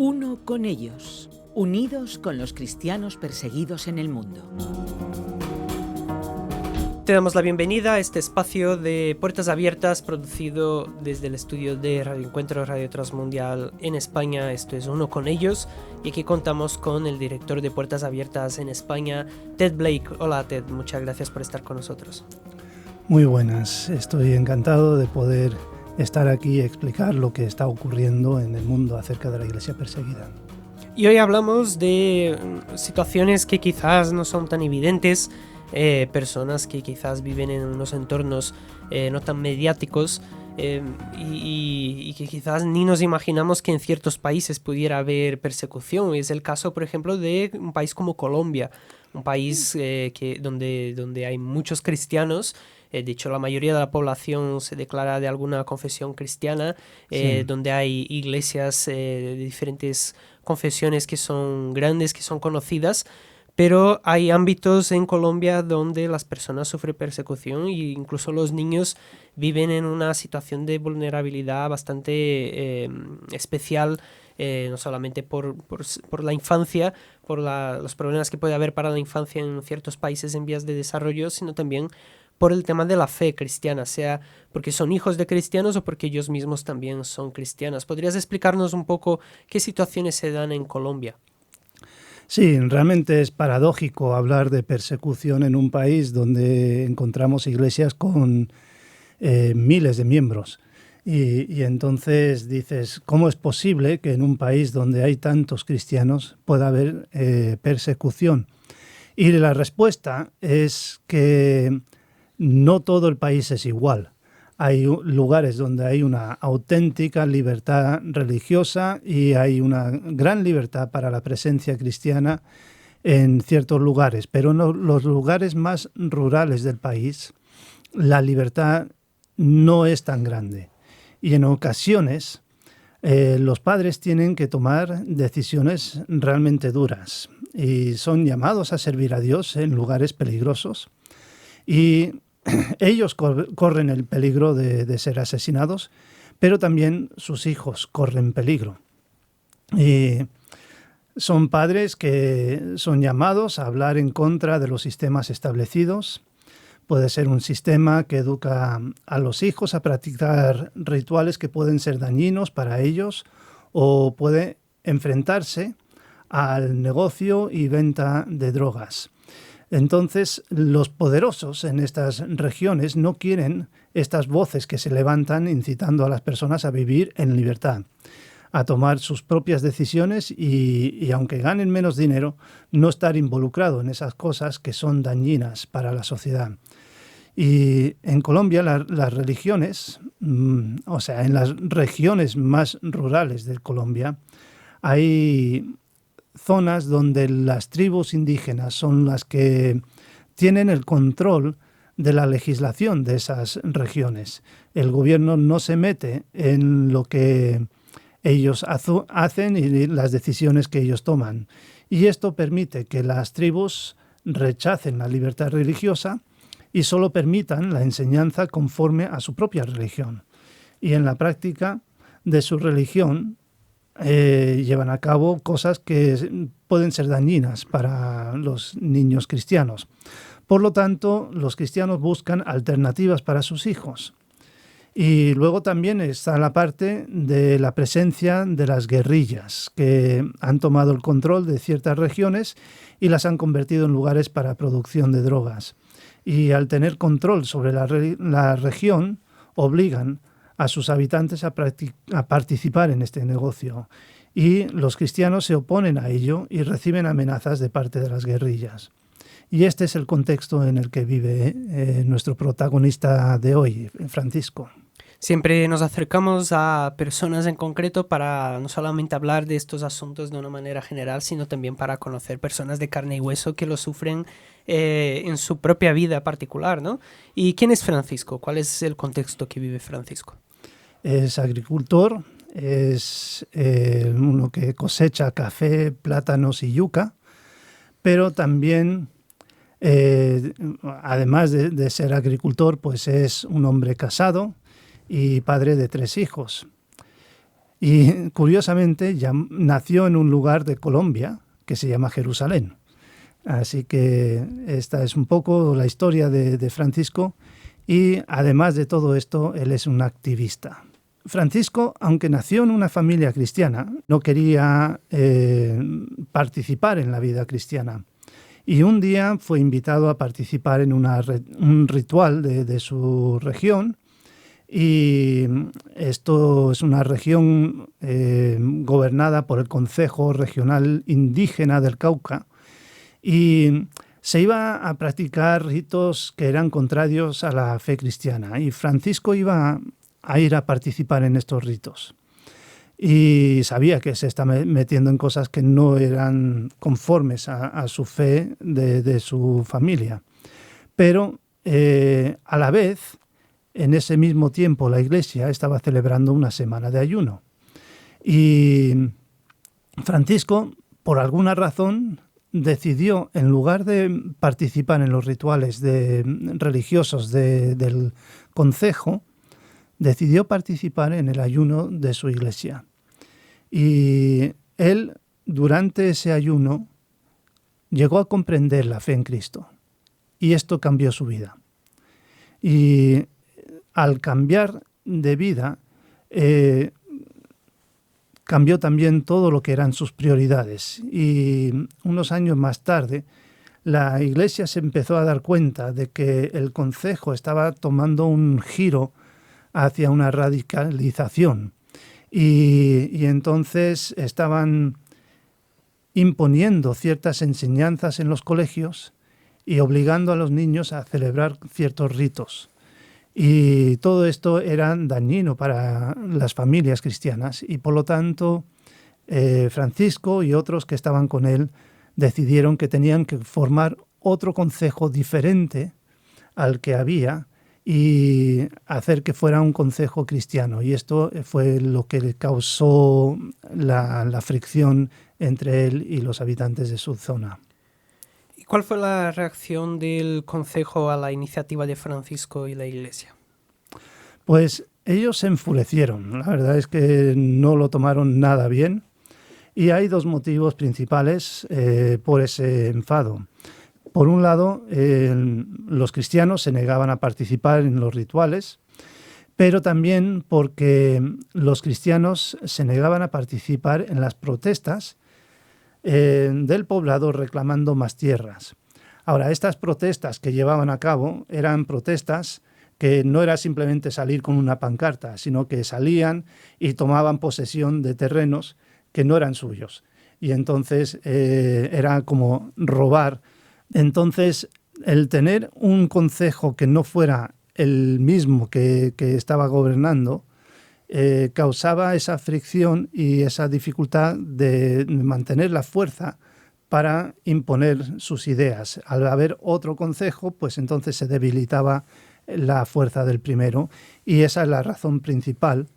Uno con ellos, unidos con los cristianos perseguidos en el mundo. Te damos la bienvenida a este espacio de Puertas Abiertas producido desde el estudio de Radio Encuentro, Radio Transmundial en España. Esto es Uno con ellos y aquí contamos con el director de Puertas Abiertas en España, Ted Blake. Hola Ted, muchas gracias por estar con nosotros. Muy buenas, estoy encantado de poder estar aquí y explicar lo que está ocurriendo en el mundo acerca de la Iglesia perseguida. Y hoy hablamos de situaciones que quizás no son tan evidentes, personas que quizás viven en unos entornos no tan mediáticos y que quizás ni nos imaginamos que en ciertos países pudiera haber persecución. Es el caso, por ejemplo, de un país como Colombia, un país donde hay muchos cristianos. De hecho, la mayoría de la población se declara de alguna confesión cristiana, sí. Donde hay iglesias de diferentes confesiones que son grandes, que son conocidas, pero hay ámbitos en Colombia donde las personas sufren persecución e incluso los niños viven en una situación de vulnerabilidad bastante especial, no solamente por la infancia, por los problemas que puede haber para la infancia en ciertos países en vías de desarrollo, sino también por el tema de la fe cristiana, sea porque son hijos de cristianos o porque ellos mismos también son cristianos. ¿Podrías explicarnos un poco qué situaciones se dan en Colombia? Sí, realmente es paradójico hablar de persecución en un país donde encontramos iglesias con miles de miembros. Y entonces dices, ¿cómo es posible que en un país donde hay tantos cristianos pueda haber persecución? Y la respuesta es que no todo el país es igual. Hay lugares donde hay una auténtica libertad religiosa y hay una gran libertad para la presencia cristiana en ciertos lugares, pero en los lugares más rurales del país la libertad no es tan grande. Y en ocasiones los padres tienen que tomar decisiones realmente duras y son llamados a servir a Dios en lugares peligrosos. Y ellos corren el peligro de ser asesinados, pero también sus hijos corren peligro. Y son padres que son llamados a hablar en contra de los sistemas establecidos. Puede ser un sistema que educa a los hijos a practicar rituales que pueden ser dañinos para ellos, o puede enfrentarse al negocio y venta de drogas. Entonces, los poderosos en estas regiones no quieren estas voces que se levantan incitando a las personas a vivir en libertad, a tomar sus propias decisiones y aunque ganen menos dinero, no estar involucrado en esas cosas que son dañinas para la sociedad. Y en Colombia las religiones, en las regiones más rurales de Colombia, hay zonas donde las tribus indígenas son las que tienen el control de la legislación de esas regiones. El gobierno no se mete en lo que ellos hacen y las decisiones que ellos toman. Y esto permite que las tribus rechacen la libertad religiosa y solo permitan la enseñanza conforme a su propia religión. Y en la práctica de su religión llevan a cabo cosas que pueden ser dañinas para los niños cristianos. Por lo tanto, los cristianos buscan alternativas para sus hijos. Y luego también está la parte de la presencia de las guerrillas, que han tomado el control de ciertas regiones y las han convertido en lugares para producción de drogas. Y al tener control sobre la región, obligan a sus habitantes a participar en este negocio. Y los cristianos se oponen a ello y reciben amenazas de parte de las guerrillas. Y este es el contexto en el que vive nuestro protagonista de hoy, Francisco. Siempre nos acercamos a personas en concreto para no solamente hablar de estos asuntos de una manera general, sino también para conocer personas de carne y hueso que lo sufren en su propia vida particular, ¿no? ¿Y quién es Francisco? ¿Cuál es el contexto que vive Francisco? Es agricultor, es uno que cosecha café, plátanos y yuca, pero también, además de ser agricultor, pues es un hombre casado y padre de 3 hijos. Y curiosamente ya nació en un lugar de Colombia que se llama Jerusalén. Así que esta es un poco la historia de Francisco, y además de todo esto, él es un activista. Francisco, aunque nació en una familia cristiana, no quería participar en la vida cristiana. Y un día fue invitado a participar en un ritual de su región. Y esto es una región gobernada por el Concejo Regional Indígena del Cauca. Y se iba a practicar ritos que eran contrarios a la fe cristiana. Y Francisco iba a ir a participar en estos ritos. Y sabía que se estaba metiendo en cosas que no eran conformes a su fe de su familia. Pero a la vez, en ese mismo tiempo, la Iglesia estaba celebrando una semana de ayuno. Y Francisco, por alguna razón, decidió, en lugar de participar en los rituales religiosos del concejo, decidió participar en el ayuno de su iglesia. Y él, durante ese ayuno, llegó a comprender la fe en Cristo. Y esto cambió su vida. Y al cambiar de vida, cambió también todo lo que eran sus prioridades. Y unos años más tarde, la Iglesia se empezó a dar cuenta de que el concejo estaba tomando un giro hacia una radicalización. Y entonces estaban imponiendo ciertas enseñanzas en los colegios y obligando a los niños a celebrar ciertos ritos. Y todo esto era dañino para las familias cristianas, y por lo tanto Francisco y otros que estaban con él decidieron que tenían que formar otro concejo diferente al que había y hacer que fuera un concejo cristiano. Y esto fue lo que le causó la fricción entre él y los habitantes de su zona. ¿Y cuál fue la reacción del concejo a la iniciativa de Francisco y la Iglesia? Pues ellos se enfurecieron. La verdad es que no lo tomaron nada bien. Y hay dos motivos principales por ese enfado. Por un lado, los cristianos se negaban a participar en los rituales, pero también porque los cristianos se negaban a participar en las protestas del poblado reclamando más tierras. Ahora, estas protestas que llevaban a cabo eran protestas que no era simplemente salir con una pancarta, sino que salían y tomaban posesión de terrenos que no eran suyos. Y entonces era como robar. Entonces, el tener un concejo que no fuera el mismo que estaba gobernando causaba esa fricción y esa dificultad de mantener la fuerza para imponer sus ideas. Al haber otro concejo, pues entonces se debilitaba la fuerza del primero, y esa es la razón principal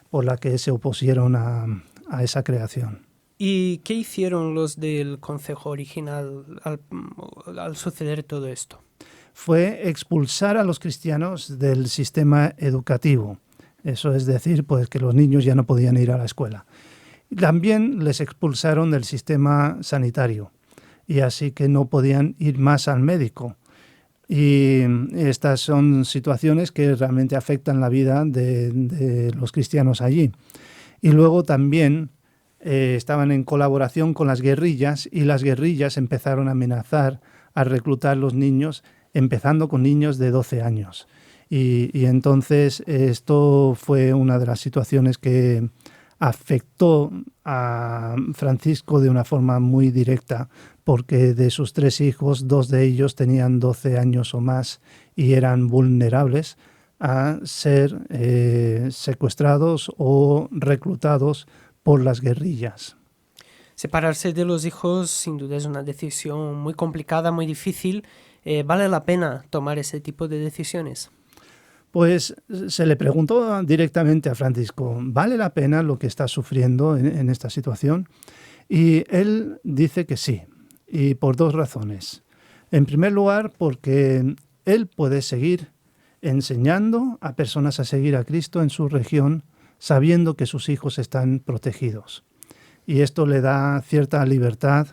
por la que se opusieron a esa creación. ¿Y qué hicieron los del concejo original al suceder todo esto? Fue expulsar a los cristianos del sistema educativo. Eso es decir, pues que los niños ya no podían ir a la escuela. También les expulsaron del sistema sanitario, y así que no podían ir más al médico. Y estas son situaciones que realmente afectan la vida de los cristianos allí. Y luego también estaban en colaboración con las guerrillas, y las guerrillas empezaron a amenazar a reclutar los niños, empezando con niños de 12 años. Y entonces esto fue una de las situaciones que afectó a Francisco de una forma muy directa, porque de sus 3 hijos, 2 de ellos tenían 12 años o más y eran vulnerables a ser secuestrados o reclutados por las guerrillas. Separarse de los hijos sin duda es una decisión muy complicada, muy difícil. ¿Vale la pena tomar ese tipo de decisiones? Pues se le preguntó directamente a Francisco, ¿vale la pena lo que está sufriendo en esta situación? Y él dice que sí, y por 2 razones. En primer lugar, porque él puede seguir enseñando a personas a seguir a Cristo en su región sabiendo que sus hijos están protegidos. Y esto le da cierta libertad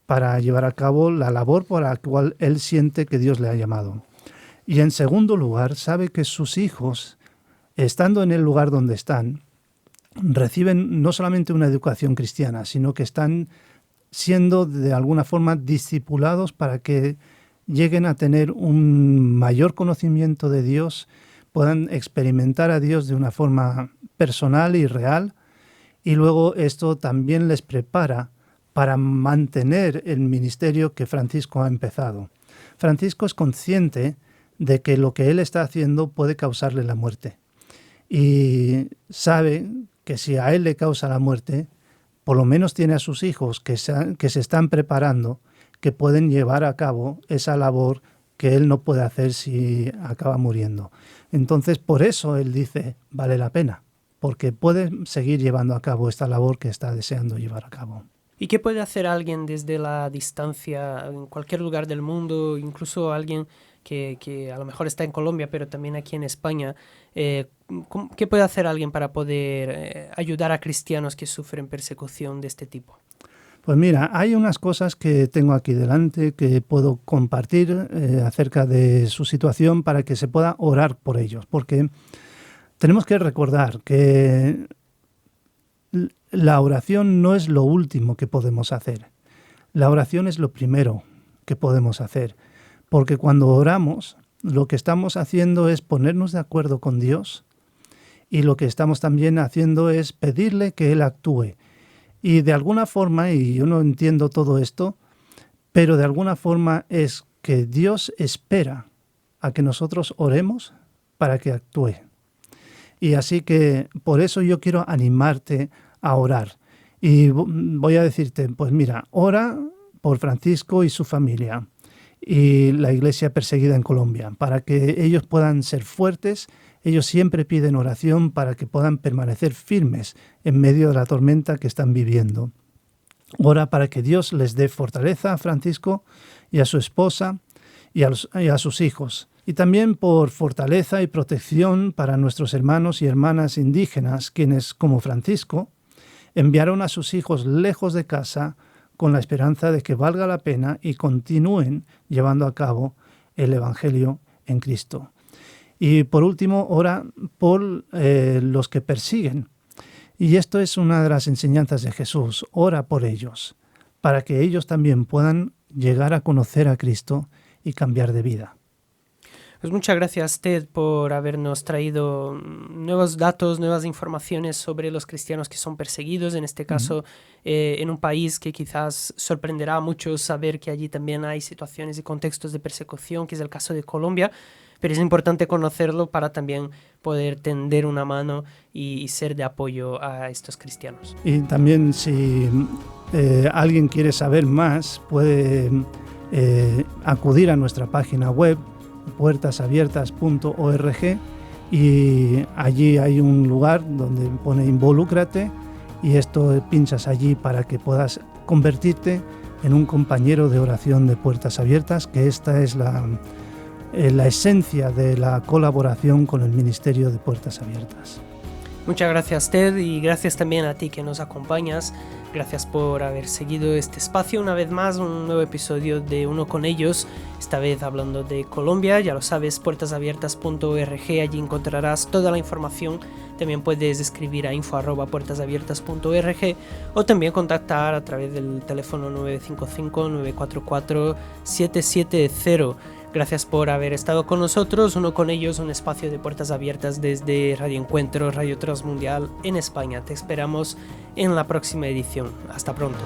para llevar a cabo la labor por la cual él siente que Dios le ha llamado. Y en segundo lugar, sabe que sus hijos, estando en el lugar donde están, reciben no solamente una educación cristiana, sino que están siendo de alguna forma discipulados para que lleguen a tener un mayor conocimiento de Dios, puedan experimentar a Dios de una forma personal y real, y luego esto también les prepara para mantener el ministerio que Francisco ha empezado. Francisco es consciente de que lo que él está haciendo puede causarle la muerte. Y sabe que si a él le causa la muerte, por lo menos tiene a sus hijos que se están preparando, que pueden llevar a cabo esa labor que él no puede hacer si acaba muriendo. Entonces, por eso él dice, vale la pena, porque puede seguir llevando a cabo esta labor que está deseando llevar a cabo. ¿Y qué puede hacer alguien desde la distancia en cualquier lugar del mundo, incluso alguien que a lo mejor está en Colombia, pero también aquí en España? ¿Qué puede hacer alguien para poder ayudar a cristianos que sufren persecución de este tipo? Pues mira, hay unas cosas que tengo aquí delante que puedo compartir acerca de su situación para que se pueda orar por ellos, porque tenemos que recordar que la oración no es lo último que podemos hacer. La oración es lo primero que podemos hacer, porque cuando oramos, lo que estamos haciendo es ponernos de acuerdo con Dios y lo que estamos también haciendo es pedirle que Él actúe. Y de alguna forma, y yo no entiendo todo esto, pero de alguna forma es que Dios espera a que nosotros oremos para que actúe. Y así que por eso yo quiero animarte a orar. Y voy a decirte, pues mira, ora por Francisco y su familia y la iglesia perseguida en Colombia, para que ellos puedan ser fuertes. Ellos siempre piden oración para que puedan permanecer firmes en medio de la tormenta que están viviendo. Ora para que Dios les dé fortaleza a Francisco y a su esposa y a sus hijos. Y también por fortaleza y protección para nuestros hermanos y hermanas indígenas, quienes, como Francisco, enviaron a sus hijos lejos de casa con la esperanza de que valga la pena y continúen llevando a cabo el Evangelio en Cristo. Y por último, ora por los que persiguen. Y esto es una de las enseñanzas de Jesús. Ora por ellos, para que ellos también puedan llegar a conocer a Cristo y cambiar de vida. Pues muchas gracias, Ted, por habernos traído nuevos datos, nuevas informaciones sobre los cristianos que son perseguidos, en este caso en un país que quizás sorprenderá a muchos saber que allí también hay situaciones y contextos de persecución, que es el caso de Colombia, pero es importante conocerlo para también poder tender una mano y ser de apoyo a estos cristianos. Y también si alguien quiere saber más, puede acudir a nuestra página web, puertasabiertas.org, y allí hay un lugar donde pone involúcrate, y esto pinchas allí para que puedas convertirte en un compañero de oración de Puertas Abiertas, que esta es la esencia de la colaboración con el Ministerio de Puertas Abiertas. Muchas gracias, Ted, y gracias también a ti que nos acompañas. Gracias por haber seguido este espacio. Una vez más, un nuevo episodio de Uno con Ellos, esta vez hablando de Colombia. Ya lo sabes, puertasabiertas.org, allí encontrarás toda la información. También puedes escribir a info@puertasabiertas.org o también contactar a través del teléfono 955-944-770. Gracias por haber estado con nosotros. Uno con Ellos, un espacio de Puertas Abiertas desde Radio Encuentro, Radio Transmundial en España. Te esperamos en la próxima edición. Hasta pronto.